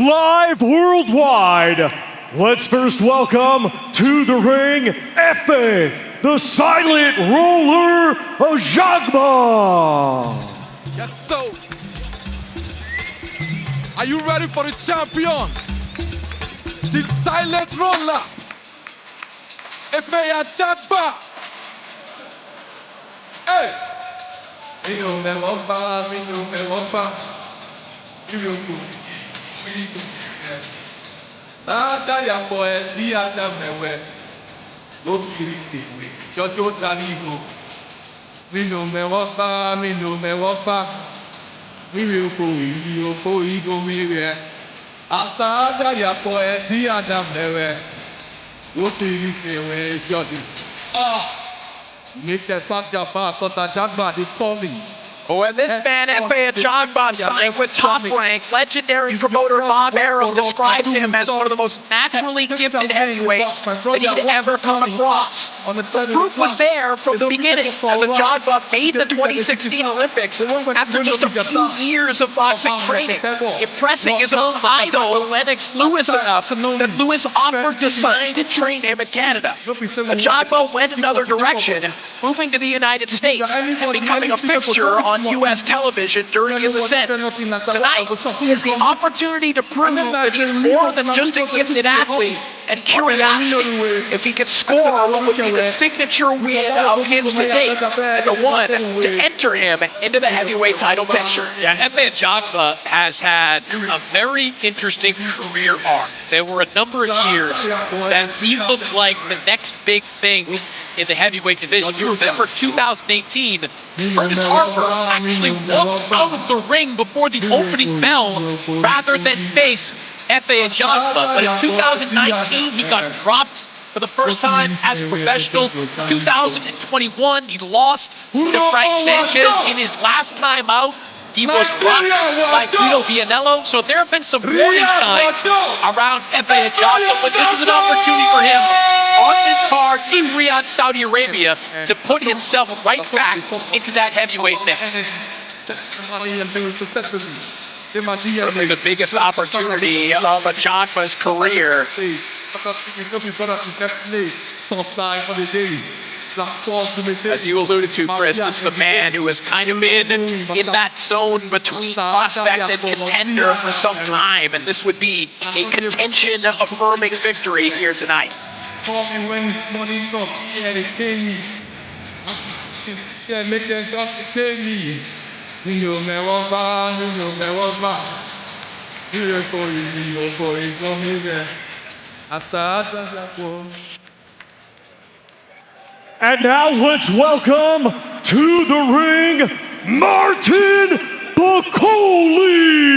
live worldwide. Let's first welcome to the ring, Efe, the silent roller Ajagba. Yes, so. Are you ready for the champion? The silent roller, Efe Ajagba. Hey! Látàyàpọ̀ ẹ̀ sí àdàmẹ̀wẹ̀ ló kiri tèwé jọjọ́ darí ìbò. Nínú mẹ́wọ́ bá mímí oko ìdomi rẹ̀. Látàyàpọ̀ ẹ̀ sí àdàmẹ̀wẹ̀ ló kiri tèwé jọjọ́. Mr. Ajagba àtọ́ta Ajagba dey call me. When this man, Efe Ajagba, signed with Top Rank, legendary promoter Bob Arum described him as one of the most naturally gifted heavyweights that he'd ever come across. The proof was there from the beginning, as Ajagba made the 2016 Olympics after just a few years of boxing training, impressing his own idol, Lennox Lewis, enough that Lewis offered to sign and train him in Canada. Ajagba went another direction, moving to the United States and becoming a fixture on U.S. television during his ascent. Tonight, he has the opportunity to prove that he's more than just a gifted athlete and curiosity. If he could score what would be the signature win of his to date, and the one to enter him into the heavyweight title picture. Yeah, Efe Ajagba has had a very interesting career arc. There were a number of years that he looked like the next big thing in the heavyweight division. You remember 2018, Curtis Harper actually walked out of the ring before the opening bell rather than face Efe Ajagba. But in 2019, he got dropped for the first time as a professional. 2021, he lost to Frank Sanchez in his last time out. He was dropped by Guido Vianello, so there have been some warning signs around Efe Ajagba, but this is an opportunity for him on this card in Riyadh, Saudi Arabia, to put himself right back into that heavyweight mix. Certainly the biggest opportunity of Ajagba's career. As you alluded to, Chris, this is the man who has kind of been in that zone between prospect and contender for some time, and this would be a contention-affirming victory here tonight. And now let's welcome to the ring, Martin Bakole.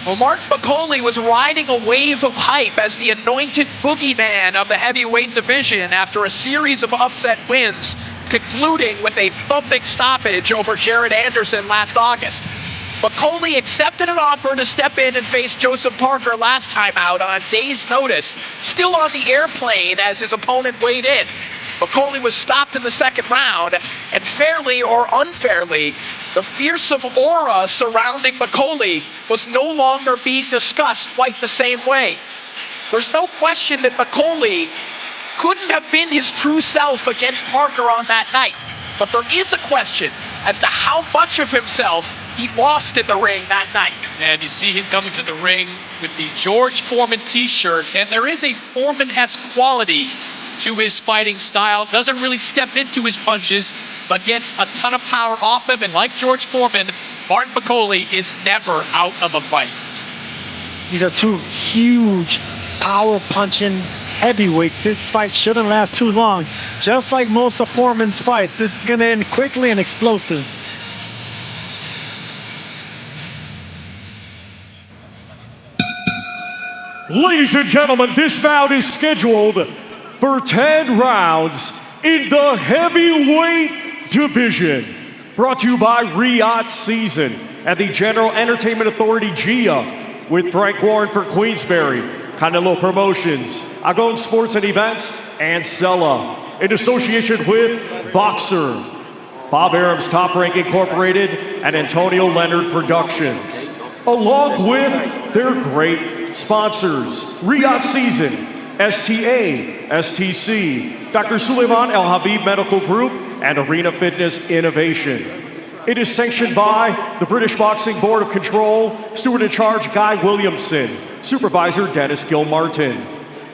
Well, Martin Bakole was riding a wave of hype as the anointed boogeyman of the heavyweight division after a series of upset wins, concluding with a thumping stoppage over Jared Anderson last August. Bakole accepted an offer to step in and face Joseph Parker last time out on a day's notice, still on the airplane as his opponent weighed in. Bakole was stopped in the second round, and fairly or unfairly, the fearsome aura surrounding Bakole was no longer being discussed quite the same way. There's no question that Bakole couldn't have been his true self against Parker on that night, but there is a question as to how much of himself he lost in the ring that night. And you see him coming to the ring with the George Foreman t-shirt, and there is a Foreman-esque quality to his fighting style. Doesn't really step into his punches, but gets a ton of power off him. And like George Foreman, Martin Bakole is never out of a fight. These are two huge, power-punching heavyweights. This fight shouldn't last too long. Just like most of Foreman's fights, this is going to end quickly and explosive. Ladies and gentlemen, this bout is scheduled for 10 rounds in the heavyweight division. Brought to you by Riyadh Season and the General Entertainment Authority GIA with Frank Warren for Queensberry, Canelo Promotions, Agon Sports and Events, and Sella. In association with Boxer, Bob Arum's Top Rank Incorporated, and Antonio Leonard Productions. Along with their great sponsors, Riyadh Season, STA, STC, Dr. Suleiman El Habib Medical Group, and Arena Fitness Innovation. It is sanctioned by the British Boxing Board of Control, Steward in Charge Guy Williamson, Supervisor Dennis Gilmartin.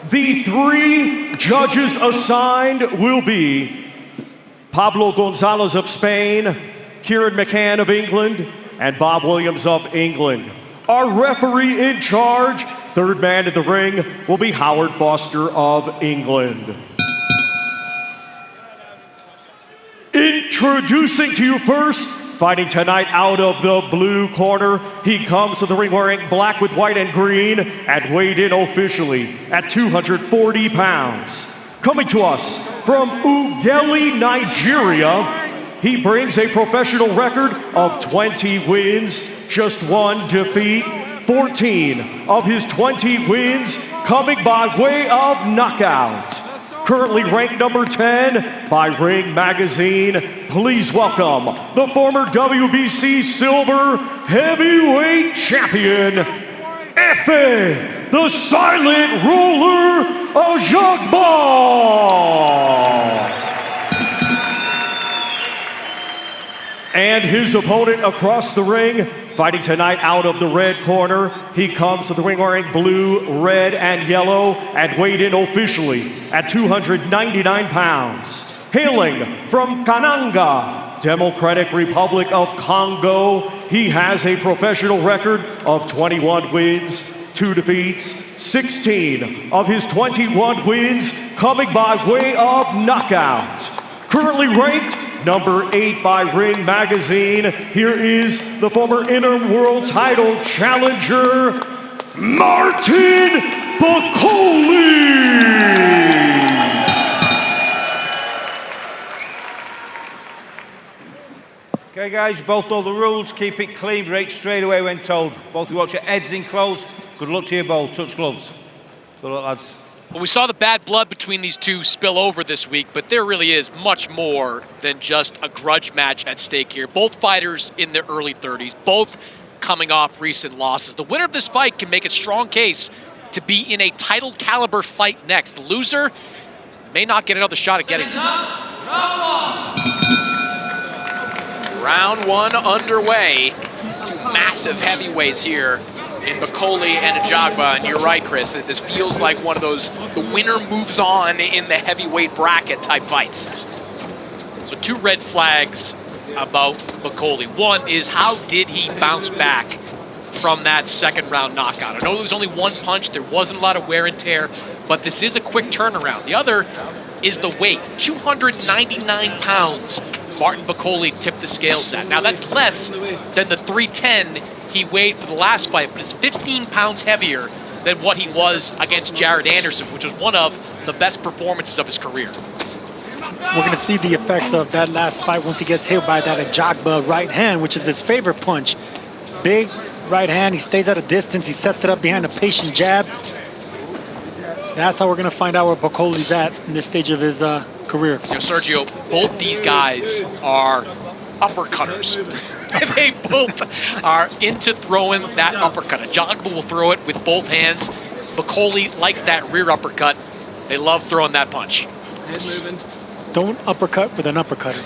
The 3 judges assigned will be Pablo Gonzalez of Spain, Kieran McCann of England, and Bob Williams of England. Our referee in charge, third man in the ring, will be Howard Foster of England. Introducing to you first, fighting tonight out of the blue corner, he comes to the ring wearing black with white and green and weighed in officially at 240 pounds. Coming to us from Ughelli, Nigeria, he brings a professional record of 20 wins, just 1 defeat, 14 of his 20 wins coming by way of knockout. Currently ranked number 10 by Ring Magazine. Please welcome the former WBC Silver Heavyweight Champion, Efe, the Silent Roller Ajagba. And his opponent across the ring, fighting tonight out of the red corner, he comes to the ring wearing blue, red, and yellow, and weighed in officially at 299 pounds. Hailing from Kananga, Democratic Republic of Congo, he has a professional record of 21 wins, 2 defeats, 16 of his 21 wins coming by way of knockout. Currently ranked number 8 by Ring Magazine, here is the former interim world title challenger, Martin Bakole. Okay guys, you both know the rules. Keep it clean, break straight away when told. Both of you watch your heads in close. Good luck to you both. Touch gloves. Good luck, lads. Well, we saw the bad blood between these two spill over this week, but there really is much more than just a grudge match at stake here. Both fighters in their early 30s, both coming off recent losses. The winner of this fight can make a strong case to be in a title caliber fight next. The loser may not get another shot at getting it. Round 1 underway. 2 massive heavyweights here in Bakole and Ajagba, and you're right, Chris, that this feels like one of those, the winner moves on in the heavyweight bracket type fights. So 2 red flags about Bakole. One is, how did he bounce back from that second round knockout? I know there was only 1 punch, there wasn't a lot of wear and tear, but this is a quick turnaround. The other is the weight, 299 pounds Martin Bakole tipped the scales at. Now that's less than the 310 he weighed for the last fight, but it's 15 pounds heavier than what he was against Jared Anderson, which was one of the best performances of his career. We're going to see the effects of that last fight once he gets hit by that Ajagba right hand, which is his favorite punch. Big right hand, he stays at a distance, he sets it up behind a patient jab. That's how we're going to find out where Bakole's at in this stage of his career. You know, Sergio, both these guys are uppercutters. They both are into throwing that uppercut. Ajagba will throw it with both hands. Bakole likes that rear uppercut. They love throwing that punch. Head moving. Don't uppercut with an uppercutter.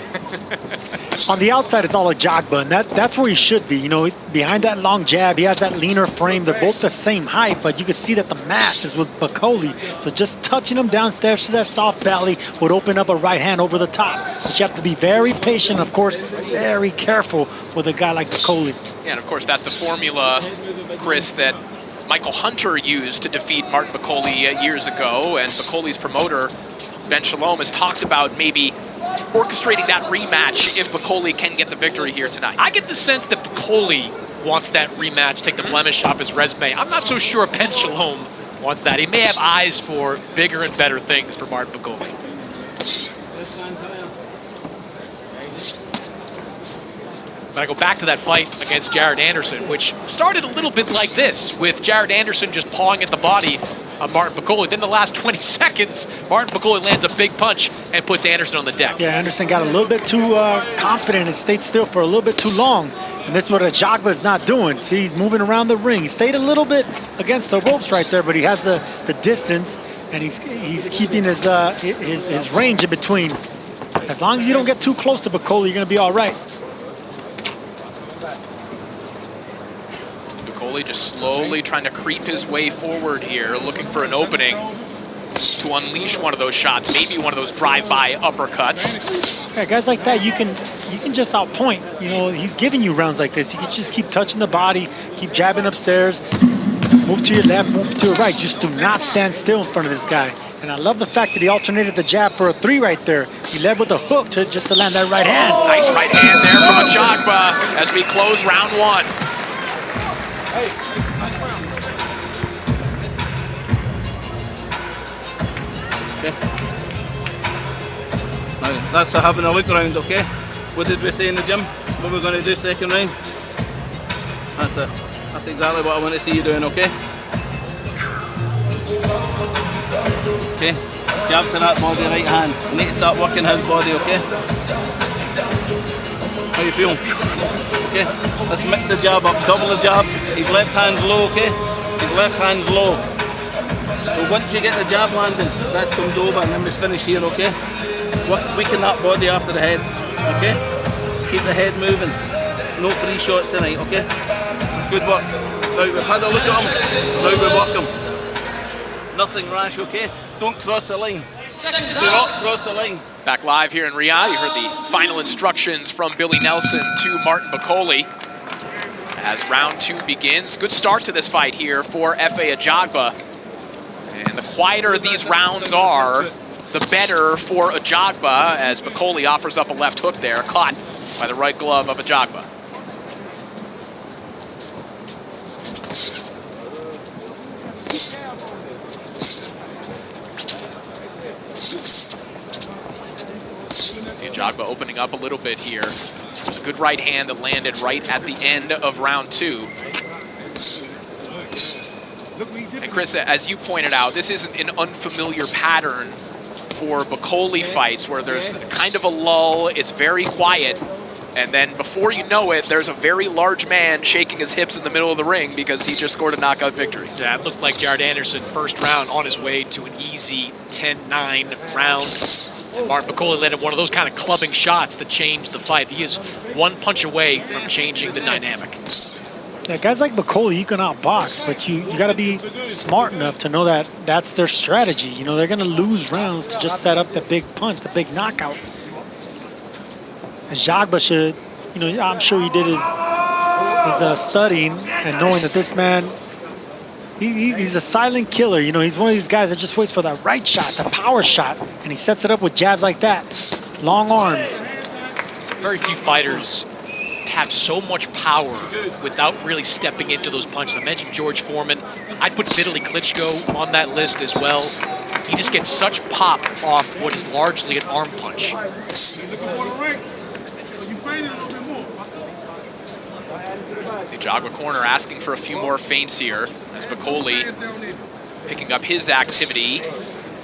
On the outside, it's all Ajagba, and that's where he should be. You know, behind that long jab, he has that leaner frame. They're both the same height, but you can see that the mass is with Bakole. So just touching him downstairs to that soft belly would open up a right hand over the top. But you have to be very patient, of course, very careful with a guy like Bakole. Yeah, and of course, that's the formula, Chris, that Michael Hunter used to defeat Martin Bakole years ago, and Bakole's promoter, Ben Shalom, has talked about maybe orchestrating that rematch if Bakole can get the victory here tonight. I get the sense that Bakole wants that rematch, take the blemish off his resume. I'm not so sure Ben Shalom wants that. He may have eyes for bigger and better things for Martin Bakole. But I go back to that fight against Jared Anderson, which started a little bit like this, with Jared Anderson just pawing at the body of Martin Bakole. Then the last 20 seconds, Martin Bakole lands a big punch and puts Anderson on the deck. Yeah, Anderson got a little bit too confident and stayed still for a little bit too long. And that's what Ajagba is not doing. See, he's moving around the ring. He stayed a little bit against the ropes right there, but he has the distance, and he's keeping his range in between. As long as you don't get too close to Bakole, you're going to be all right. Bakole just slowly trying to creep his way forward here, looking for an opening to unleash one of those shots, maybe one of those drive-by uppercuts. Yeah, guys like that, you can just outpoint. You know, he's giving you rounds like this. You can just keep touching the body, keep jabbing upstairs, move to your left, move to your right. Just do not stand still in front of this guy. And I love the fact that he alternated the jab for a 3 right there. He led with a hook just to land that right hand. Nice right hand there from Ajagba as we close round 1. Okay. Now, that's having a look around, okay? What did we say in the gym? What we're going to do second round? That's exactly what I want to see you doing, okay? Okay, jab to that body, right hand. You need to start working his body, okay? How you feel? Okay, let's mix the jab up, double the jab. His left hand's low, okay? His left hand's low. So once you get the jab landing, that comes over and then we finish here, okay? Weaken that body after the head, okay? Keep the head moving. No free shots tonight, okay? That's good work. Now we've had a look at him, now we work him. Nothing rash, okay? Don't cross the line. Do not cross the line. Back live here in Riyadh, you heard the final instructions from Billy Nelson to Martin Bakole as round 2 begins. Good start to this fight here for Efe Ajagba. And the quieter these rounds are, the better for Ajagba, as Bakole offers up a left hook there, caught by the right glove of Ajagba. Ajagba opening up a little bit here. There's a good right hand that landed right at the end of round 2. And Chris, as you pointed out, this isn't an unfamiliar pattern for Bakole fights where there's kind of a lull, it's very quiet, and then before you know it, there's a very large man shaking his hips in the middle of the ring because he just scored a knockout victory. Yeah, it looked like Jared Anderson, first round, on his way to an easy 10-9 round. And Martin Bakole landed one of those kind of clubbing shots that changed the fight. He is one punch away from changing the dynamic. Yeah, guys like Bakole, you can outbox, but you got to be smart enough to know that that's their strategy. You know, they're going to lose rounds to just set up the big punch, the big knockout. Ajagba should, you know, I'm sure he did his studying and knowing that this man, he's a silent killer. You know, he's one of these guys that just waits for that right shot, the power shot, and he sets it up with jabs like that. Long arms. So very few fighters have so much power without really stepping into those punches. I mentioned George Foreman. I'd put Vitaly Klitschko on that list as well. He just gets such pop off what is largely an arm punch. The Ajagba corner asking for a few more feints here as Bakole picking up his activity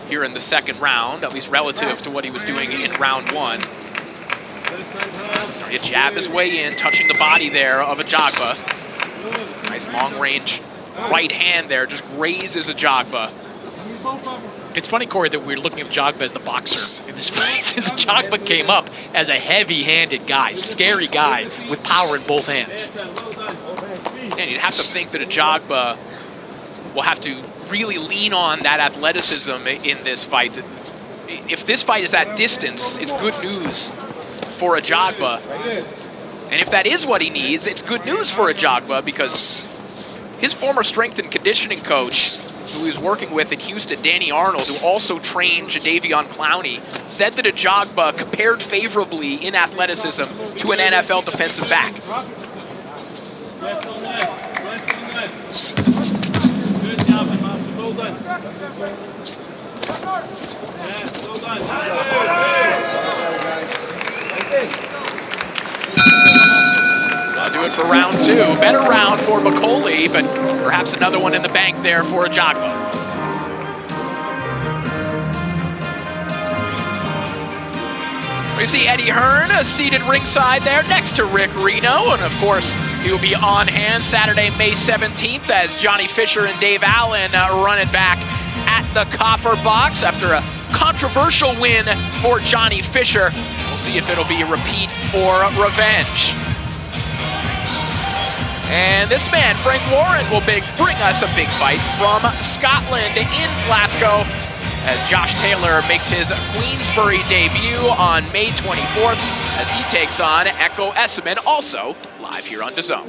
here in the second round, at least relative to what he was doing in round 1. Starting to jab his way in, touching the body there of Ajagba. Nice long range right hand there, just grazes Ajagba. It's funny, Corey, that we're looking at Ajagba as the boxer in this fight, since Ajagba came up as a heavy-handed guy, scary guy with power in both hands. And you'd have to think that Ajagba will have to really lean on that athleticism in this fight. If this fight is at distance, it's good news for Ajagba. And if that is what he needs, it's good news for Ajagba because his former strength and conditioning coach, who he was working with in Houston, Danny Arnold, who also trained Jadeveon Clowney, said that Ajagba compared favorably in athleticism to an NFL defensive back. do it for round two. Better round for Bakole, but perhaps another one in the bank there for Ajagba. We see Eddie Hearn seated ringside there next to Rick Reno, and of course he will be on hand Saturday, May 17th as Johnny Fisher and Dave Allen run it back at the Copper Box after a controversial win for Johnny Fisher. We'll see if it'll be a repeat or revenge. And this man, Frank Warren, will bring us a big fight from Scotland in Glasgow as Josh Taylor makes his Queensbury debut on May 24th as he takes on Echo Esseman, also live here on DAZN.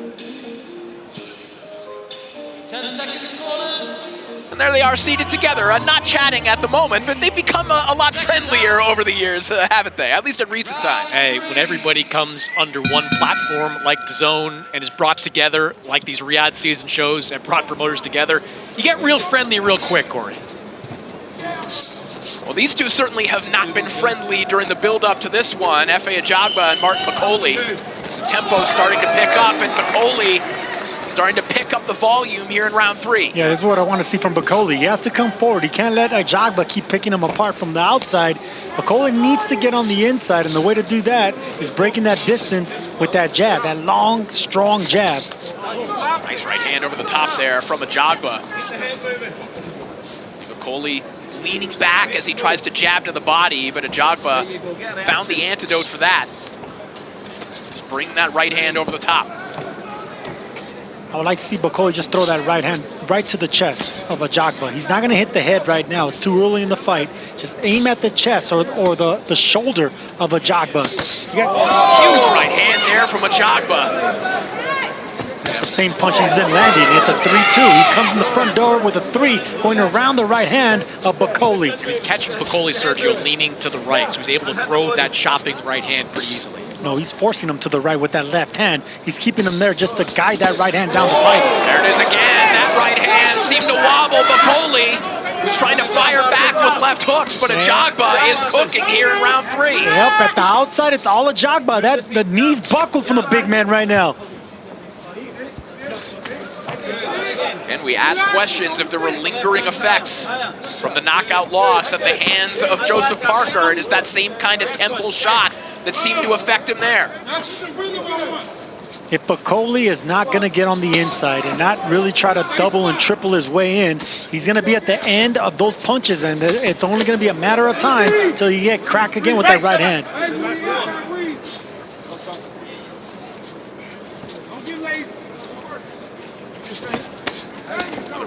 10 seconds, corners. And there they are seated together, not chatting at the moment, but they've become a lot friendlier over the years, haven't they? At least in recent times. Hey, when everybody comes under one platform like DAZN and is brought together like these Riyadh season shows and brought promoters together, you get real friendly real quick, Corey. Well, these two certainly have not been friendly during the build-up to this one. Efe Ajagba and Martin Bakole. The tempo's starting to pick up, and Bakole starting to pick up the volume here in round three. Yeah, this is what I want to see from Bakole. He has to come forward. He can't let Ajagba keep picking him apart from the outside. Bakole needs to get on the inside, and the way to do that is breaking that distance with that jab, that long, strong jab. Nice right hand over the top there from Ajagba. Bakole leaning back as he tries to jab to the body, but Ajagba found the antidote for that. Just bring that right hand over the top. I would like to see Bakole just throw that right hand right to the chest of Ajagba. He's not going to hit the head right now. It's too early in the fight. Just aim at the chest or the shoulder of Ajagba. Huge right hand there from Ajagba. That's the same punch he's been landing. It's a 3-2. He comes in the front door with a 3, going around the right hand of Bakole. He's catching Bakole, Sergio, leaning to the right, so he's able to throw that chopping right hand pretty easily. No, he's forcing him to the right with that left hand. He's keeping him there just to guide that right hand down the pipe. There it is again. That right hand seemed to wobble. Bakole was trying to fire back with left hooks, but Ajagba is cooking here in round three. Yep, at the outside, it's all Ajagba. The knees buckled from the big man right now. And we ask questions if there were lingering effects from the knockout loss at the hands of Joseph Parker. And it's that same kind of temple shot that seemed to affect him there. If Bakole is not going to get on the inside and not really try to double and triple his way in, he's going to be at the end of those punches, and it's only going to be a matter of time until you get cracked again with that right hand.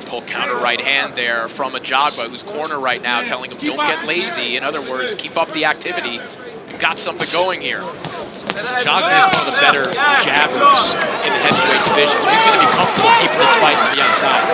Pull counter right hand there from Ajagba, who's corner right now, telling him don't get lazy. In other words, keep up the activity. You've got something going here. Ajagba is one of the better jabbers in the heavyweight division. So he's going to be comfortable keeping this fight from the outside.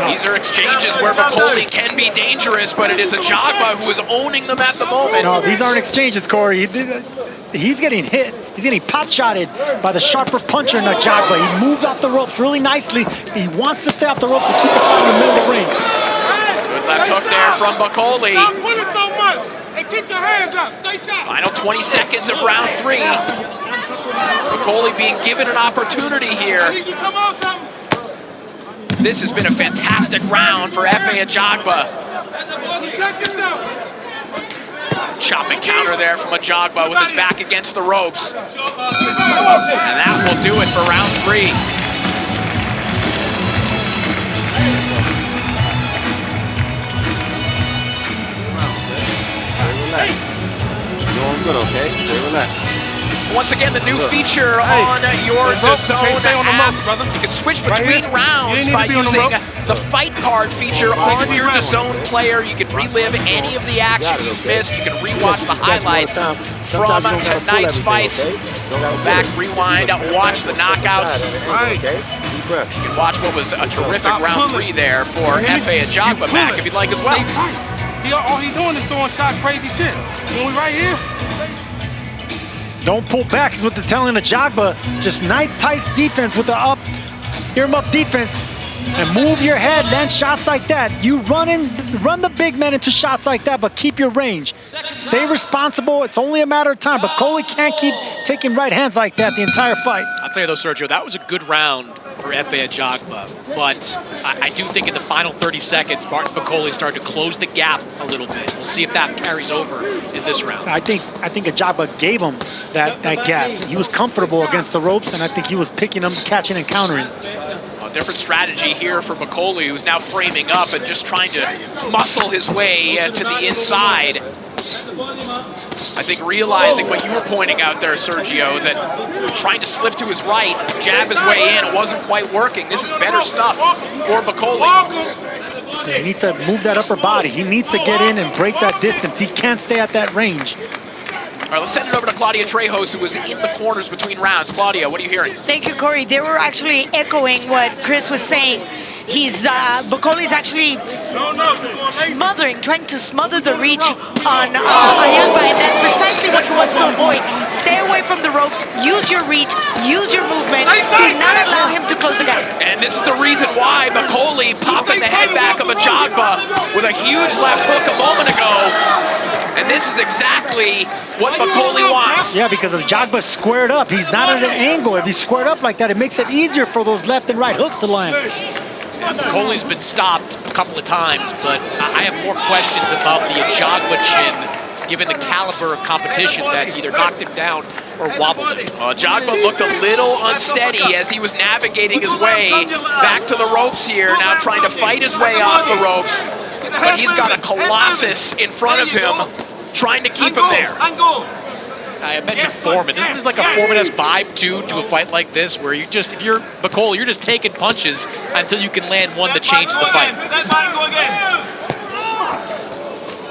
These are exchanges where Bakole can be dangerous, but it is Ajagba who is owning them at the moment. No, these aren't exchanges, Corey. He's getting hit. He's getting pot-shotted by the sharper puncher in Ajagba. He moves off the ropes really nicely. He wants to stay off the ropes and keep the fight in the middle of the ring. Good left hook there from Bakole. Stop pulling so much and keep your hands up. Stay sharp. Final 20 seconds of round three. Bakole being given an opportunity here. I need you to come on something. This has been a fantastic round for Efe Ajagba. Check this out. Chopping counter there from Ajagba with his back against the ropes. And that will do it for round three. Doing good, okay? Stay relaxed. Once again, the new feature on your DAZN app. You can switch between rounds by using the Fight Card feature on your DAZN player. You can relive any of the action you've missed. You can rewatch the highlights from tonight's fights. Go back, rewind, watch the knockouts. You can watch what was a terrific round three there for Efe Ajagba back if you'd like as well. All he doing is throwing shot crazy shit. When we right here. Don't pull back is what they're telling Ajagba. Just nice, tight defense with the up, ear him up defense. And move your head, land shots like that. You run the big man into shots like that, but keep your range. Stay responsible. It's only a matter of time. But Bakole can't keep taking right hands like that the entire fight. I'll tell you though, Sergio, that was a good round for Efe Ajagba. But I do think in the final 30 seconds, Martin Bakole started to close the gap a little bit. We'll see if that carries over in this round. I think Ajagba gave him that gap. He was comfortable against the ropes, and I think he was picking them, catching and countering. A different strategy here for Bakole, who's now framing up and just trying to muscle his way to the inside. I think realizing what you were pointing out there, Sergio, that trying to slip to his right, jab his way in, it wasn't quite working. This is better stuff for Bakole. Yeah, he needs to move that upper body. He needs to get in and break that distance. He can't stay at that range. All right, let's send it over to Claudia Trejos, who was in the corners between rounds. Claudia, what are you hearing? Thank you, Corey. They were actually echoing what Chris was saying. Bakole's actually trying to smother the reach on Ajagba, and that's precisely what he wants to avoid. Stay away from the ropes, use your reach, use your movement, do not allow him to close the gap. And this is the reason why Bakole popping the head back of Ajagba with a huge left hook a moment ago. And this is exactly what Bakole wants. Yeah, because Ajagba's squared up. He's not at an angle. If he's squared up like that, it makes it easier for those left and right hooks to land. Bakole's been stopped a couple of times, but I have more questions about the Ajagba chin, given the caliber of competition that's either knocked him down or wobbled him. Ajagba looked a little unsteady as he was navigating his way back to the ropes here, now trying to fight his way off the ropes. But he's got a Colossus in front of him, trying to keep him there. I mentioned Foreman. This is like a Foreman-esque vibe, too, to a fight like this, where you just, if you're Bakole, you're just taking punches until you can land one that changes the fight.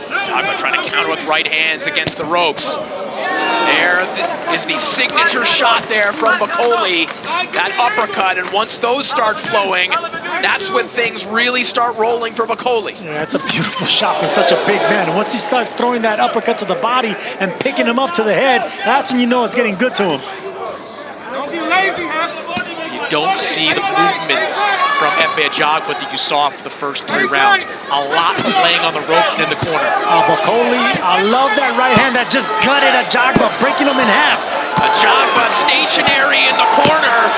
Ajagba trying to counter with right hands against the ropes. There is the signature shot there from Bakole, that uppercut, and once those start flowing, that's when things really start rolling for Bakole. Yeah, that's a beautiful shot for such a big man. And once he starts throwing that uppercut to the body and picking him up to the head, that's when you know it's getting good to him. You don't see the movement from Efe Ajagba that you saw for the first 3 rounds. A lot of laying on the ropes and in the corner. Bakole, I love that right hand that just gutted Ajagba, breaking him in half. Ajagba stationary in the corner.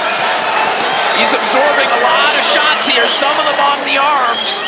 He's absorbing a lot of shots here, some of them on the arms.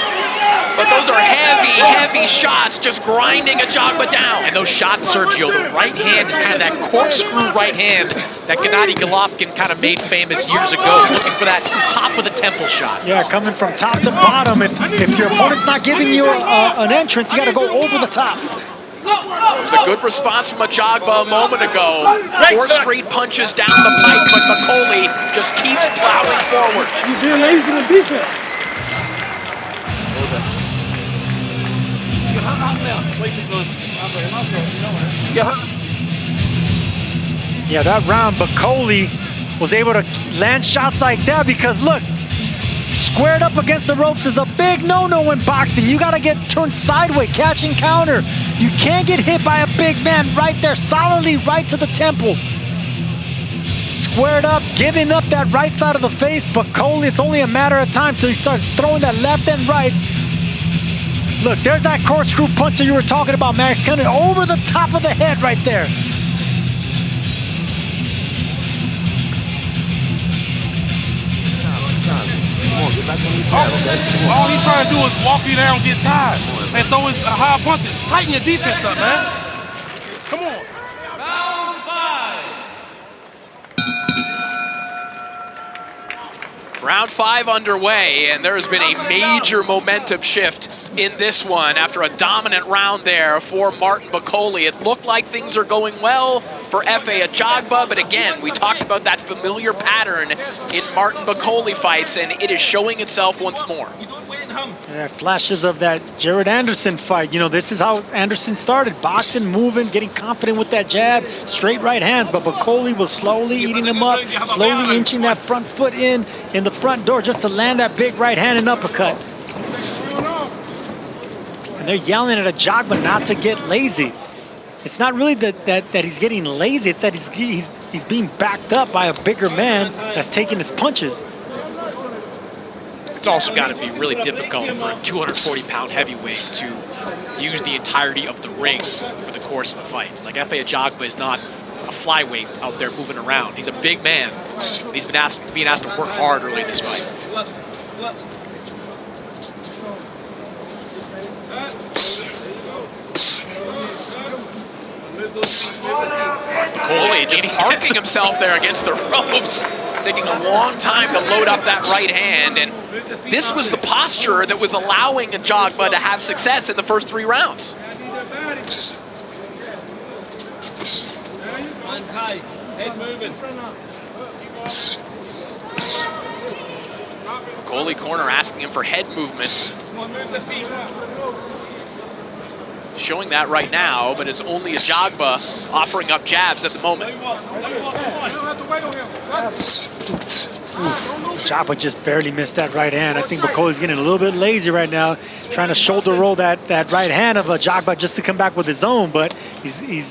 But those are heavy, heavy shots, just grinding Ajagba down. And those shots, Sergio, the right hand is kind of that corkscrew right hand that Gennady Golovkin kind of made famous years ago, looking for that top of the temple shot. Yeah, coming from top to bottom. If your opponent's not giving you an entrance, you got to go over the top. It was a good response from Ajagba a moment ago. 4 straight punches down the pipe, but Bakole just keeps plowing forward. You're being lazy in defense. Yeah, that round, Bakole was able to land shots like that because, look, squared up against the ropes is a big no-no in boxing. You got to get turned sideways, catch and counter. You can't get hit by a big man right there, solidly right to the temple. Squared up, giving up that right side of the face. Bakole, it's only a matter of time till he starts throwing that left and right. Look, there's that corkscrew punch that you were talking about, Max, coming over the top of the head right there. All he's trying to do is walk you down, get tired, and throw his high punches. Tighten your defense up, man. Come on. Round 5. Round 5 underway, and there has been a major momentum shift in this one after a dominant round there for Martin Bakole. It looked like things are going well for Efe Ajagba, but again, we talked about that familiar pattern in Martin Bakole fights, and it is showing itself once more. Yeah, flashes of that Jared Anderson fight. You know, this is how Anderson started. Boxing, moving, getting confident with that jab, straight right hands. But Bakole was slowly eating him up, slowly inching that front foot in the front door just to land that big right hand and uppercut. And they're yelling at Ajagba not to get lazy. It's not really that he's getting lazy. It's that he's being backed up by a bigger man that's taking his punches. It's It's also got to be really difficult for a 240-pound heavyweight to use the entirety of the ring for the course of a fight. Like, Efe Ajagba is not a flyweight out there moving around. He's a big man. He's been being asked to work hard early in this fight. Bakole just parking himself there against the ropes, taking a long time to load up that right hand, and this was the posture that was allowing Ajagba to have success in the first 3 rounds. Bakole corner asking him for head movement. Showing that right now, but it's only Ajagba offering up jabs at the moment. Ajagba just barely missed that right hand. I think Bakole's getting a little bit lazy right now, trying to shoulder roll that right hand of Ajagba just to come back with his own, but I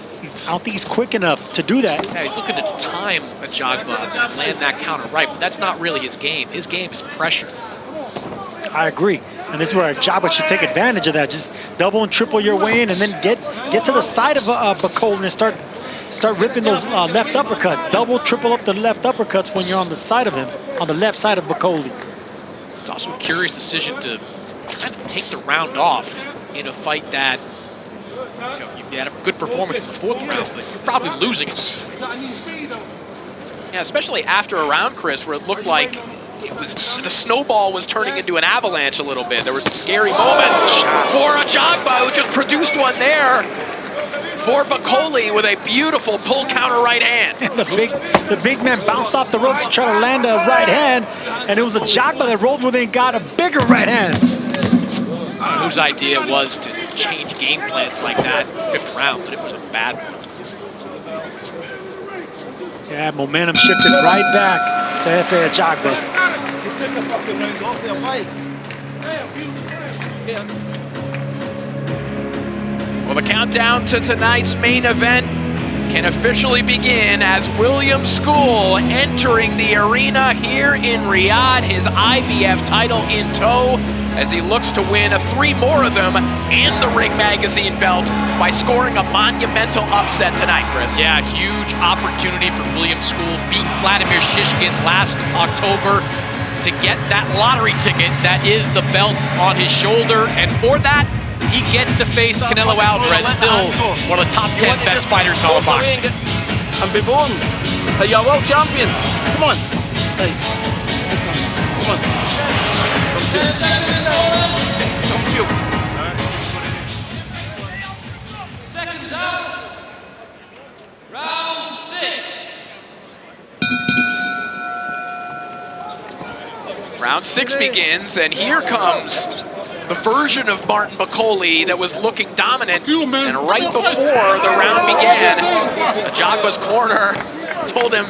don't think he's quick enough to do that. Yeah, he's looking to time Ajagba and land that counter right, but that's not really his game. His game is pressure. I agree. And this is where Ajagba should take advantage of that. Just double and triple your way in, and then get to the side of Bakole and start ripping those left uppercuts. Double, triple up the left uppercuts when you're on the side of him, on the left side of Bakole. It's also a curious decision to kind of take the round off in a fight that, you know, you had a good performance in the 4th round, but you're probably losing it. Yeah, especially after a round, Chris, where it looked like the snowball was turning into an avalanche a little bit. There were some scary moments for Ajagba, who just produced one there for Bakole with a beautiful pull counter right hand. The big man bounced off the ropes to try to land a right hand, and it was Ajagba that rolled with it and got a bigger right hand. Whose idea it was to change game plans like that in the 5th round, but it was a bad one. Yeah, momentum shifted right back to Efe Ajagba. Well, the countdown to tonight's main event can officially begin as William Scull entering the arena here in Riyadh, his IBF title in tow, as he looks to win 3 more of them and the Ring Magazine belt by scoring a monumental upset tonight, Chris. Yeah, huge opportunity for William Scull. Beat Vladimir Shishkin last October to get that lottery ticket that is the belt on his shoulder, and for that, he gets to face Canelo Alvarez, still one of the top 10 best fighters in all of boxing. And be born. Hey, you're world champion. Come on. Hey. Come on. Come to you. Seconds out. Round 6. Round 6 begins, and here comes the version of Martin Bakole that was looking dominant, and right before the round began, Ajagba's corner told him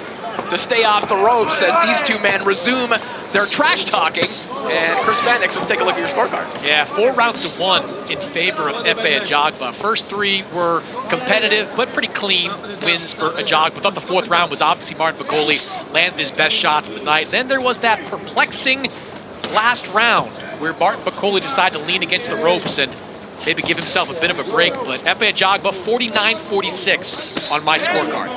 to stay off the ropes as these 2 men resume their trash talking. And Chris Bendix, let's take a look at your scorecard. Yeah, 4 rounds to 1 in favor of Efe Ajagba. First 3 were competitive, but pretty clean wins for Ajagba. I thought the 4th round was obviously Martin Bakole landed his best shots of the night. Then there was that perplexing last round where Martin Bakole decided to lean against the ropes and maybe give himself a bit of a break, but Efe Ajagba 49-46 on my scorecard.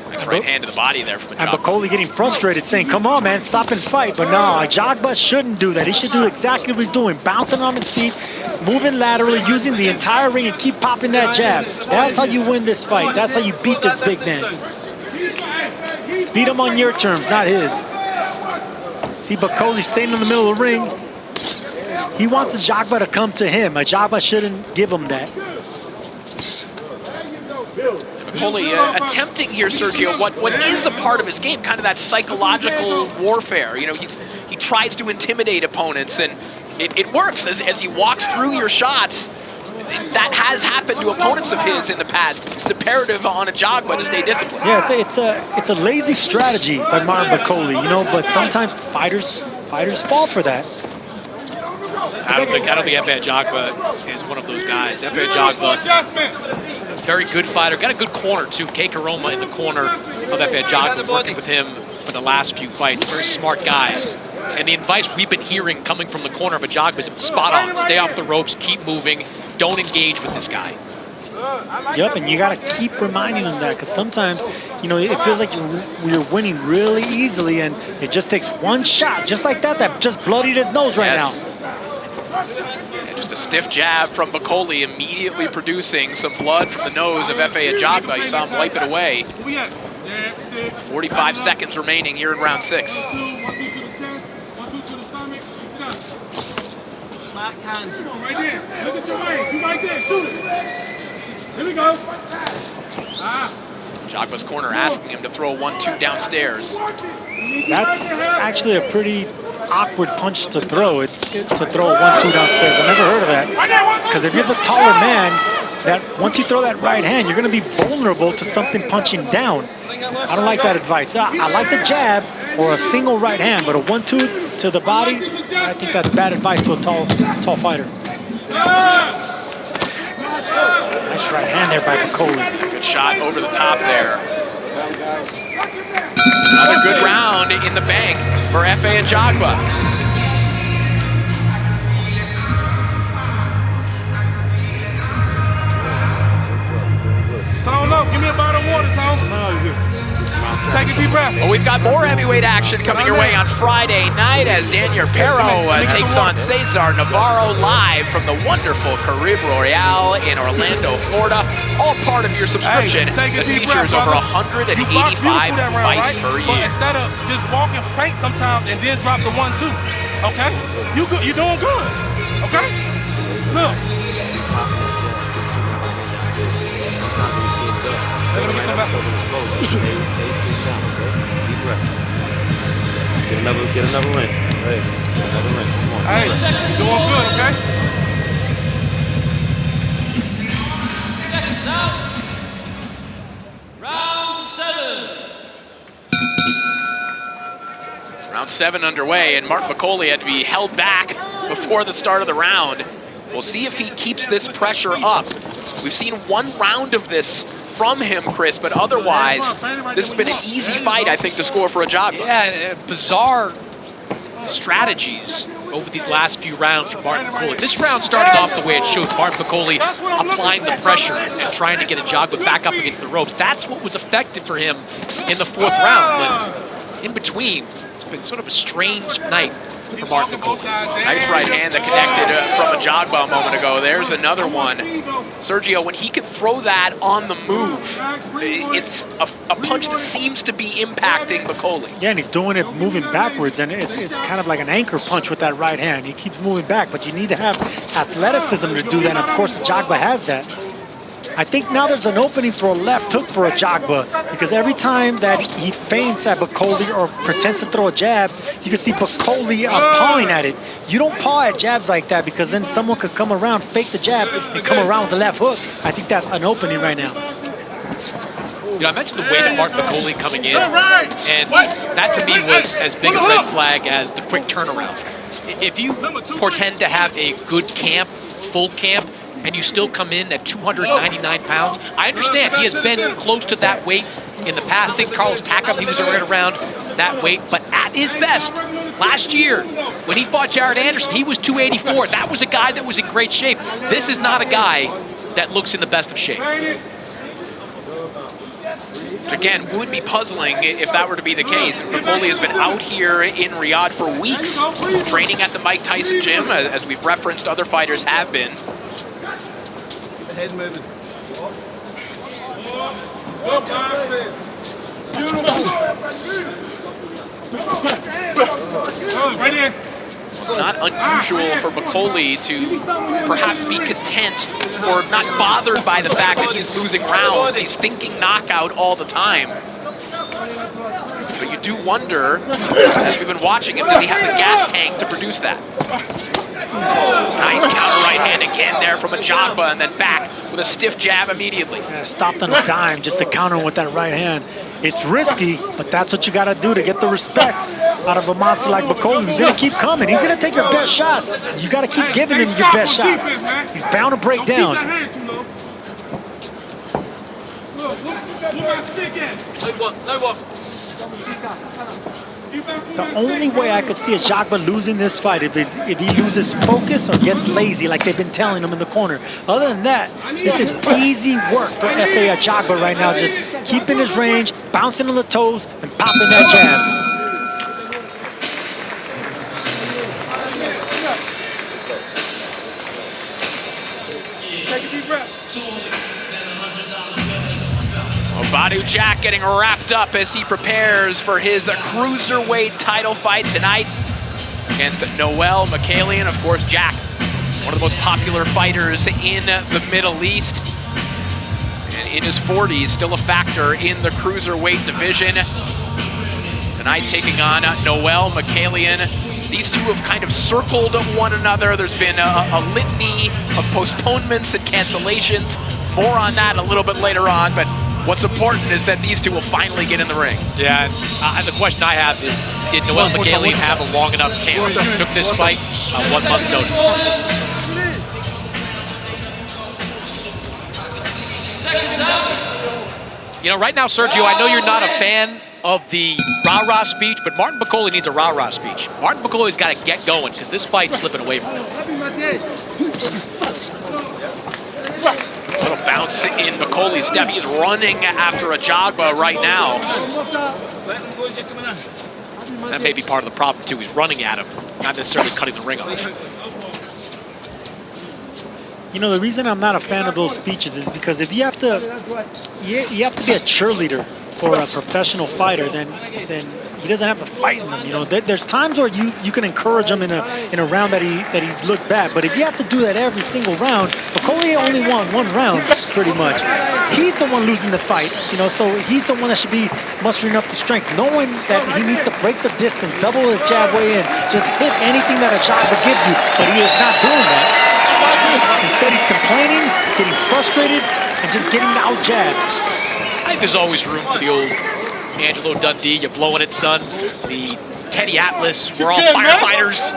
Nice right hand to the body there from Ajagba. And Bakole getting frustrated, saying, come on, man, stop and fight. But no, Ajagba shouldn't do that. He should do exactly what he's doing, bouncing on his feet, moving laterally, using the entire ring and keep popping that jab. That's how you win this fight. That's how you beat this big man. Beat him on your terms, not his. See Bakole staying in the middle of the ring. He wants Ajagba to come to him. Ajagba shouldn't give him that. Bakole attempting here, Sergio, what is a part of his game, kind of that psychological warfare. You know, he tries to intimidate opponents, and it works as he walks through your shots. That has happened to opponents of his in the past. It's imperative on Ajagba to stay disciplined. Yeah, it's a lazy strategy by Martin Bakole, you know, but sometimes fighters fall for that. I don't think Efe Ajagba is one of those guys. Efe Ajagba, very good fighter, got a good corner too. Kei Karoma in the corner of Efe Ajagba, working with him for the last few fights. Very smart guy. And the advice we've been hearing coming from the corner of Ajagba is spot on. Stay off the ropes, keep moving, don't engage with this guy. Yep, and you got to keep reminding them that, because sometimes, you know, it feels like you're winning really easily, and it just takes one shot, just like that just bloodied his nose right now. And just a stiff jab from Bakole, immediately producing some blood from the nose of Efe Ajagba. You saw him wipe it away. 45 seconds remaining here in round 6. Backhand. Right there. Look at your range. You right there. Shoot it. Here we go. Ajagba's corner asking him to throw a 1-2 downstairs. That's actually a pretty awkward punch to throw. To throw a 1-2 downstairs. I never heard of that. Because if you're the taller man, that once you throw that right hand, you're going to be vulnerable to something punching down. I don't like that advice. I like the jab or a single right hand, but a 1-2 to the body, I think that's bad advice to a tall fighter. Nice right hand there by Bakole. Good shot over the top there. Another good round in the bank for Efe Ajagba. Sound up. Give me a bottle of water, Sound. Take a deep breath. Well, we've got more heavyweight action coming your way on Friday night as Daniel Perro takes on Cesar Navarro live from the wonderful Caribe Royale in Orlando, Florida. All part of your subscription that features over 185 fights per year. But instead of just walking faint sometimes and then drop the 1-2, okay? You're doing good, okay? Look. They're gonna get some back. Get another ring. Hey, another ring. Come on. Hey, doing good, okay? Seconds out. Round 7. Round 7 underway, and Mark Bakole had to be held back before the start of the round. We'll see if he keeps this pressure up. We've seen one round of this from him, Chris, but otherwise, this has been an easy fight, I think, to score for Ajagba. Yeah, bizarre strategies over these last few rounds from Martin Bakole. This round started off the way it showed, Martin Bakole applying the pressure and trying to get Ajagba back up against the ropes. That's what was effective for him in the 4th round. But in between, it's been sort of a strange night for Martin Bakole. Nice right hand that connected from Ajagba a moment ago. There's another one. Sergio, when he can throw that on the move, it's a punch that seems to be impacting Bakole. Yeah, and he's doing it moving backwards, and it's kind of like an anchor punch with that right hand. He keeps moving back, but you need to have athleticism to do that, and of course Ajagba has that. I think now there's an opening for a left hook for Ajagba, because every time that he feints at Bakole or pretends to throw a jab, you can see Bakole pawing at it. You don't paw at jabs like that, because then someone could come around, fake the jab, and come around with the left hook. I think that's an opening right now. You know, I mentioned the way that Mark Bakole coming in, and that to me was as big a red flag as the quick turnaround. If you portend to have a good camp, full camp, and you still come in at 299 pounds, I understand he has been close to that weight in the past. I think Carlos Takam, he was right around that weight, but at his best, last year, when he fought Jared Anderson, he was 284. That was a guy that was in great shape. This is not a guy that looks in the best of shape. Which again, would be puzzling if that were to be the case. Bakole has been out here in Riyadh for weeks, training at the Mike Tyson gym, as we've referenced other fighters have been. Head moving. It's not unusual for Bakole to perhaps be content or not bothered by the fact that he's losing rounds. He's thinking knockout all the time. But you do wonder, as we've been watching him, does he have the gas tank to produce that? Nice counter right hand again there from Ajagba, and then back with a stiff jab immediately. Yeah, stopped on a dime just to counter him with that right hand. It's risky, but that's what you got to do to get the respect out of a monster like Bakole. He's going to keep coming. He's going to take your best shots. You got to keep giving him your best shots. He's bound to break down. The only way I could see Ajagba losing this fight if he loses focus or gets lazy like they've been telling him in the corner. Other than that, this is easy work for Efe Ajagba right now. Just keeping his range, bouncing on the toes, and popping that jab. Take a deep breath. Badu Jack getting wrapped up as he prepares for his cruiserweight title fight tonight against Noel Bakole. Of course, Jack, one of the most popular fighters in the Middle East. And in his 40s, still a factor in the cruiserweight division. Tonight taking on Noel Bakole. These two have kind of circled one another. There's been a litany of postponements and cancellations. More on that a little bit later on, but what's important is that these two will finally get in the ring. Yeah, and the question I have is, did Noel Bakole have a long enough camp? Took this fight on 1 month's notice. You know, right now, Sergio, I know you're not a fan of the rah-rah speech, but Martin Bakole needs a rah-rah speech. Martin Bakole's got to get going because this fight's slipping away from him. Little bounce in Bakole's step. He's running after Ajagba right now. That may be part of the problem, too. He's running at him, not necessarily cutting the ring off. You know, the reason I'm not a fan of those speeches is because if you have to be a cheerleader for a professional fighter, then he doesn't have to fight in them. You know, there's times where you can encourage him in a round that he looked bad, but if you have to do that every single round, Bakole only won 1 round pretty much. He's the one losing the fight, you know, so he's the one that should be mustering up the strength, knowing that he needs to break the distance, double his jab way in, just hit anything that Ajagba gives you, but he is not doing that. Instead, he's complaining, getting frustrated, and just getting out jabbed. I think there's always room for the old Angelo Dundee, you're blowing it, son. The Teddy Atlas, we're all firefighters.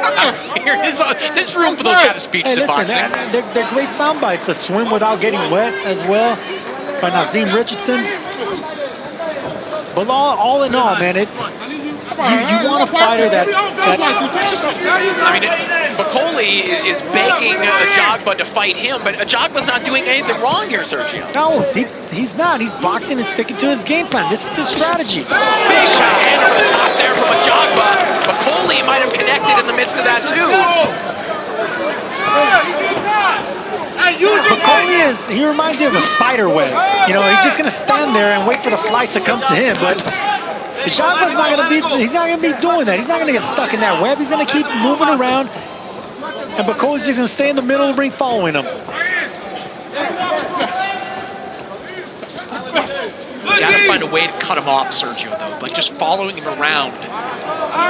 There's room for those kind of speeches in boxing. They're great sound bites. A swim without getting wet as well by Nazim Richardson. But all in all, man, you want a fighter that I mean, Bakole is begging Ajagba to fight him, but Ajagba's not doing anything wrong here, Sergio. No, he's not. He's boxing and sticking to his game plan. This is his strategy. Big shot hand over the top there from Ajagba. Bakole might have connected in the midst of that, too. Bakole he reminds me of a spider web. You know, he's just going to stand there and wait for the flies to come to him, but Ajagba's not going to be doing that. He's not going to get stuck in that web. He's going to keep moving around, and Bakole's just going to stay in the middle of the ring following him. You gotta find a way to cut him off, Sergio, though. Like, just following him around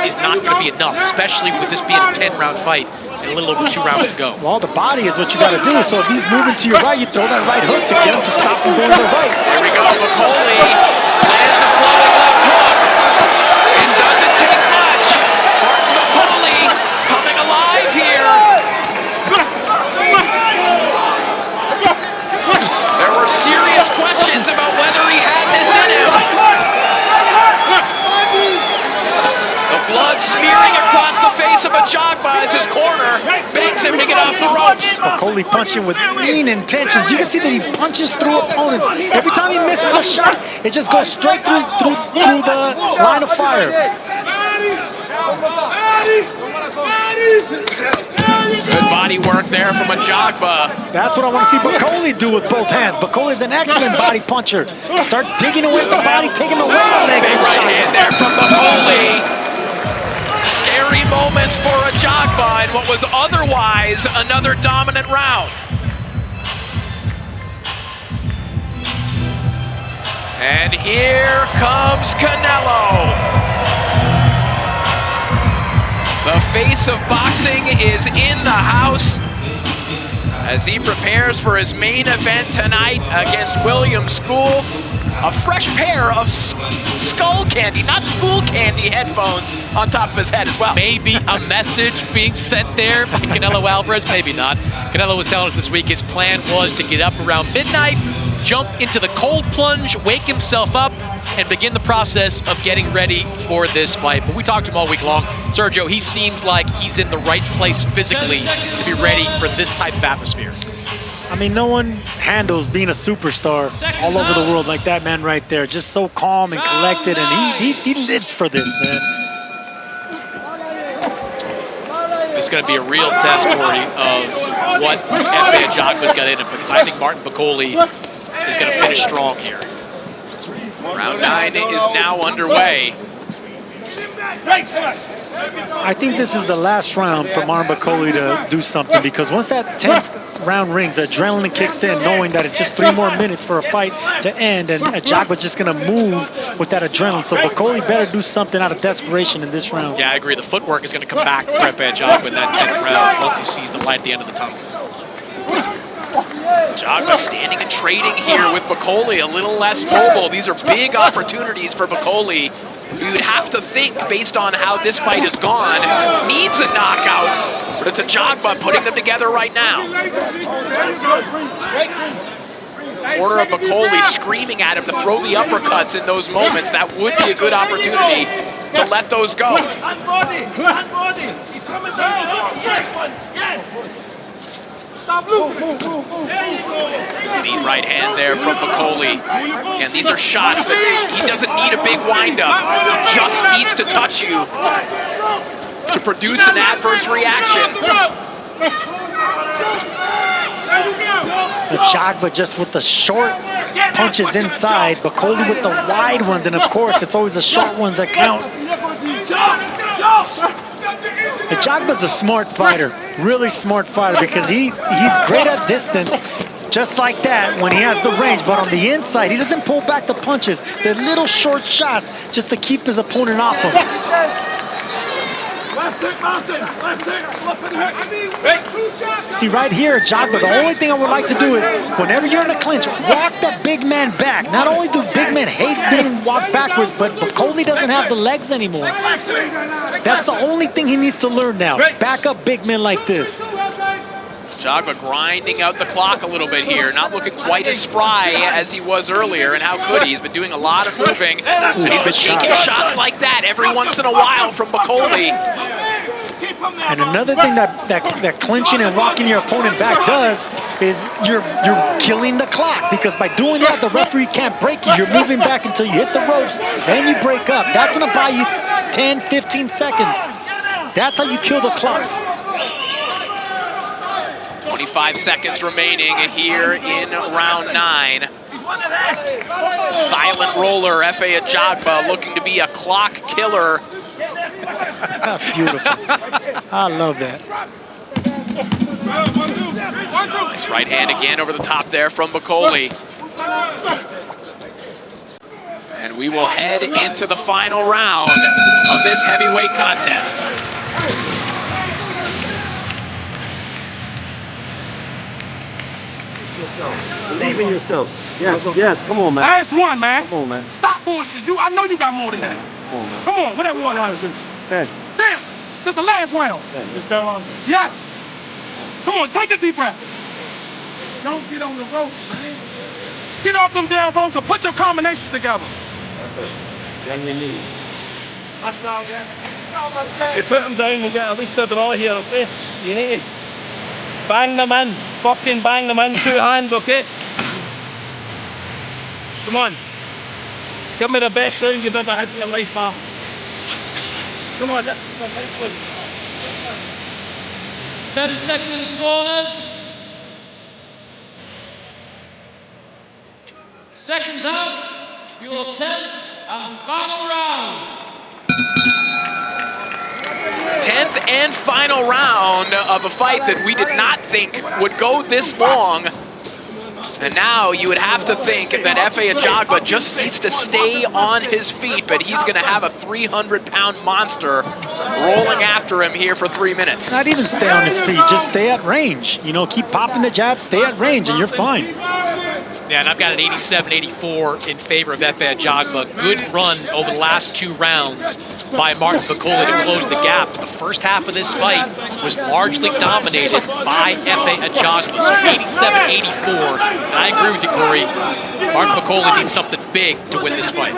is not gonna be enough, especially with this being a 10-round fight and a little over 2 rounds to go. Well, the body is what you gotta do. So if he's moving to your right, you throw that right hook to get him to stop from going to the right. There we go, Bakole lands a floating left hook. It doesn't take much. Martin Bakole coming alive here. There were serious questions about whether he had this in him. The blood smearing across the face of Ajagba as his corner begs him to get off the ropes. Bakole punching with mean intentions. You can see that he punches through opponents. Every time he misses a shot, it just goes straight through the line of fire. Good body work there from Ajagba. That's what I want to see Bakole do with both hands. Bakole is an excellent body puncher. Start digging away at the body, taking away the leg. Big right hand there from Bakole. Scary moments for Ajagba in what was otherwise another dominant round. And here comes Canelo. The face of boxing is in the house as he prepares for his main event tonight against William Scull. A fresh pair of skull candy, not school candy headphones on top of his head as well. Maybe a message being sent there by Canelo Alvarez, maybe not. Canelo was telling us this week his plan was to get up around midnight, jump into the cold plunge, wake himself up, and begin the process of getting ready for this fight. But we talked to him all week long. Sergio, he seems like he's in the right place physically to be ready for this type of atmosphere. I mean, no one handles being a superstar all over the world like that man right there. Just so calm and collected, and he lives for this, man. It's going to be a real test, Corey, of what Efe Ajagba's got in him, because I think Martin Bakole is going to finish strong here. Round 9 is now underway. I think this is the last round for Martin Bakole to do something, because once that 10th round rings, adrenaline kicks in, knowing that it's just 3 more minutes for a fight to end, and Ajagba's just going to move with that adrenaline. So Bakole better do something out of desperation in this round. Yeah, I agree. The footwork is going to come back for Efe Ajagba in that 10th round once he sees the light at the end of the tunnel. Ajagba standing and trading here with Bakole, a little less mobile. These are big opportunities for Bakole. You'd have to think, based on how this fight has gone, needs a knockout, but it's Ajagba putting them together right now. Corner of Bakole screaming at him to throw the uppercuts in those moments. That would be a good opportunity to let those go. Neat right hand there from Bakole. And these are shots that he doesn't need a big windup. He just needs to touch you to produce an adverse reaction. Ajagba just with the short punches inside, Bakole with the wide ones, and of course it's always the short ones that count. Ajagba's a smart fighter, really smart fighter, because he's great at distance, just like that when he has the range, but on the inside he doesn't pull back the punches. They're little short shots just to keep his opponent off him. See, right here, Ajagba, the only thing I would like to do is, whenever you're in a clinch, walk that big man back. Not only do big men hate being walked backwards, but Bakole doesn't have the legs anymore. That's the only thing he needs to learn now. Back up big men like this. Ajagba grinding out the clock a little bit here, not looking quite as spry as he was earlier, and how could he? He's been doing a lot of moving, and he's been taking shots like that every once in a while from Bakole. And another thing that clinching and walking your opponent back does is you're killing the clock, because by doing that, the referee can't break you. You're moving back until you hit the ropes, then you break up. That's gonna buy you 10, 15 seconds. That's how you kill the clock. 25 seconds remaining here in round 9. Silent roller, Efe Ajagba looking to be a clock killer. Beautiful. I love that. Nice right hand again over the top there from Bakole. And we will head into the final round of this heavyweight contest. Believe in yourself. Yes, yes, come on, man. Last one, man. Come on, man. Stop bullshit. I know you got more than that. Come on, man. Come on, whatever one round is. 10. Damn, this is the last round. It's that long. Yes. Come on, take a deep breath. Don't get on the ropes, man. Get off them damn ropes and put your combinations together. Bend your knees. That's all, yeah. You put them down, we'll get at least a draw here, okay? You need to bang them in. Fucking bang them in, 2 hands, okay? Come on. Give me the best round you've ever had in your life, pal. Come on, that's the right one. 10 seconds, corners. Seconds out, your 10th and final round. 10th and final round of a fight that we did not think would go this long. And now you would have to think that Efe Ajagba just needs to stay on his feet, but he's going to have a 300-pound monster rolling after him here for 3 minutes. Not even stay on his feet, just stay at range. You know, keep popping the jab, stay at range, and you're fine. Yeah, and I've got an 87-84 in favor of Efe Ajagba. Good run over the last 2 rounds. by Martin Bakole to close the gap. The first half of this fight was largely dominated by Efe Ajagba, so 87-84. And I agree with you, Corey. Martin Bakole needs something big to win this fight.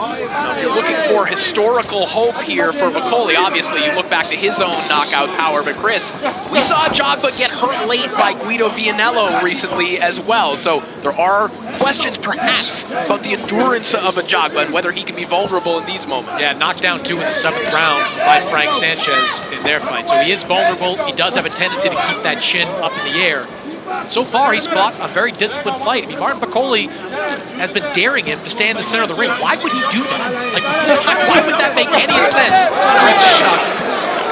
Now, if you're looking for historical hope here for Bakole, obviously you look back to his own knockout power, but Chris, we saw Ajagba get hurt late by Guido Vianello recently as well, so there are questions perhaps about the endurance of Ajagba and whether he can be vulnerable in these moments. Yeah, knocked down 2 in the 7th round by Frank Sanchez in their fight, so he is vulnerable. He does have a tendency to keep that chin up in the air. So far, he's fought a very disciplined fight. I mean, Martin Bakole has been daring him to stay in the center of the ring. Why would he do that? Like, why would that make any sense? Great shot.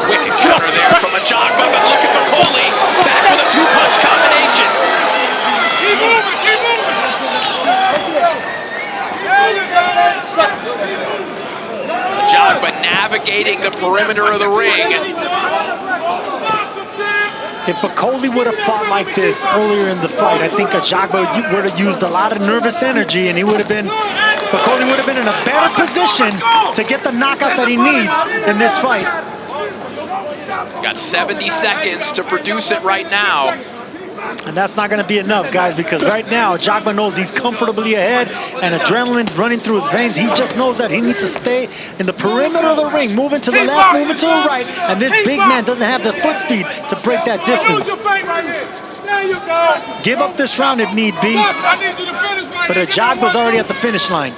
Wicked counter there from Ajagba, but look at Bakole back with a 2-punch combination. Keep moving, keep moving. Ajagba navigating the perimeter of the ring. If Bakole would have fought like this earlier in the fight, I think Ajagba would have used a lot of nervous energy, and Bakole would have been in a better position to get the knockout that he needs in this fight. He's got 70 seconds to produce it right now. And that's not going to be enough, guys, because right now Ajagba knows he's comfortably ahead and adrenaline's running through his veins. He just knows that he needs to stay in the perimeter of the ring, moving to the left, moving to the right, and this big man doesn't have the foot speed to break that distance. Give up this round if need be, but Ajagba's already at the finish line.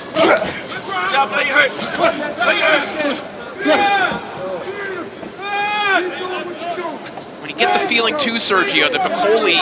Get the feeling too, Sergio, that Bakole,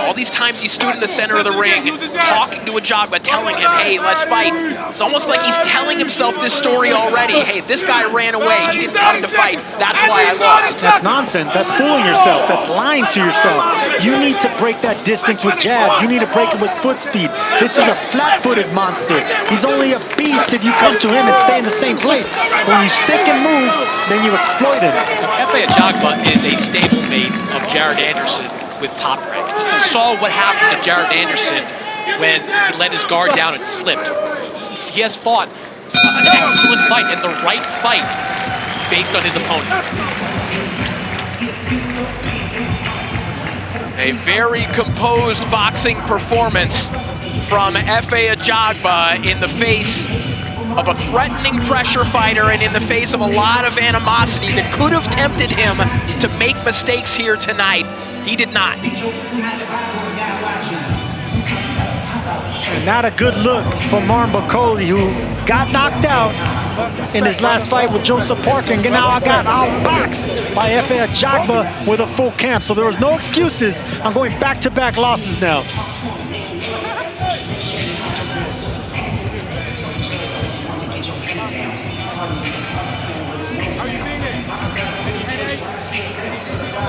all these times he stood in the center of the ring, talking to Ajagba, telling him, hey, let's fight. It's almost like he's telling himself this story already. Hey, this guy ran away. He didn't come to fight. That's why I lost. That's nonsense. That's fooling yourself. That's lying to yourself. You need to break that distance with jabs. You need to break it with foot speed. This is a flat-footed monster. He's only a beast if you come to him and stay in the same place. When you stick and move, then you exploit him. Efe Ajagba is a stablemate of Jared Anderson with Top Rank. You saw what happened to Jared Anderson when he let his guard down and slipped. He has fought an excellent fight and the right fight based on his opponent. A very composed boxing performance from Efe Ajagba in the face of a threatening pressure fighter and in the face of a lot of animosity that could have tempted him to make mistakes here tonight. He did not. And not a good look for Martin Bakole, who got knocked out in his last fight with Joseph Parker, and now got outboxed by Efe Ajagba with a full camp. So there was no excuses. I'm going back-to-back losses now.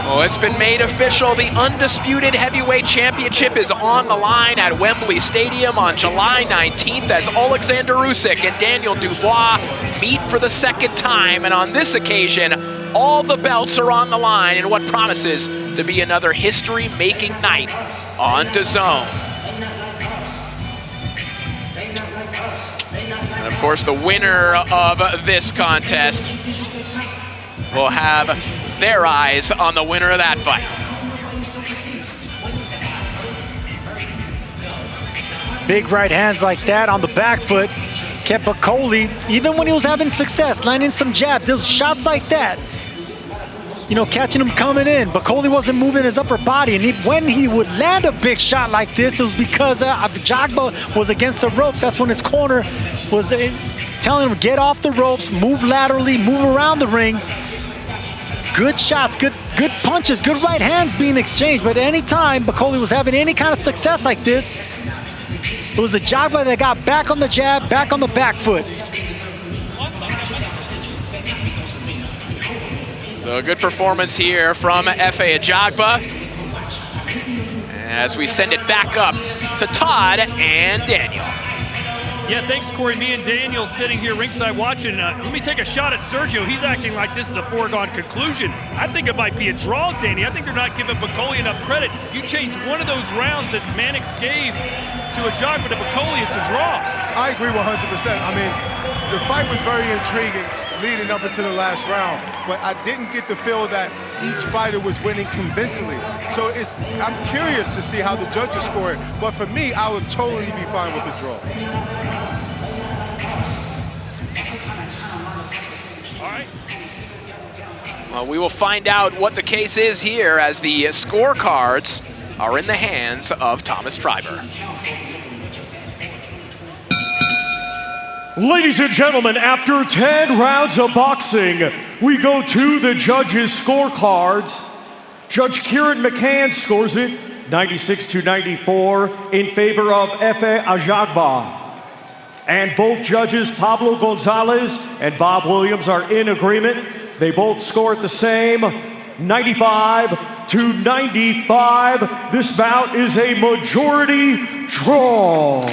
Well, it's been made official. The undisputed heavyweight championship is on the line at Wembley Stadium on July 19th as Alexander Usyk and Daniel Dubois meet for the second time. And on this occasion, all the belts are on the line in what promises to be another history-making night on DAZN. And of course, the winner of this contest will have their eyes on the winner of that fight. Big right hands like that on the back foot kept Bakole, even when he was having success, landing some jabs. There was shots like that, you know, catching him coming in. Bakole wasn't moving his upper body, and when he would land a big shot like this, it was because Ajagba was against the ropes. That's when his corner was telling him, get off the ropes, move laterally, move around the ring. Good shots, good punches, good right hands being exchanged. But any time Bakole was having any kind of success like this, it was Ajagba that got back on the jab, back on the back foot. So a good performance here from Efe Ajagba as we send it back up to Todd and Daniel. Yeah, thanks, Corey. Me and Daniel sitting here ringside watching. Let me take a shot at Sergio. He's acting like this is a foregone conclusion. I think it might be a draw, Danny. I think they're not giving Bakole enough credit. You change one of those rounds that Mannix gave to Ajagba to Bakole, it's a draw. I agree 100%. I mean, The fight was very intriguing leading up into the last round, but I didn't get the feel that each fighter was winning convincingly. So I'm curious to see how the judges score it, but for me, I would totally be fine with the draw. All right. Well, we will find out what the case is here as the scorecards are in the hands of Thomas Stryber. Ladies and gentlemen, after 10 rounds of boxing, we go to the judges' scorecards. Judge Kieran McCann scores it 96-94 in favor of Efe Ajagba. And both judges, Pablo Gonzalez and Bob Williams, are in agreement. They both score it the same, 95-95. This bout is a majority draw.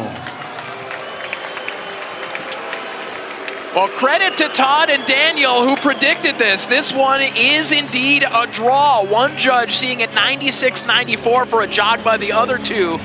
Well, credit to Todd and Daniel who predicted this. This one is indeed a draw. One judge seeing it 96-94 for Ajagba, the other two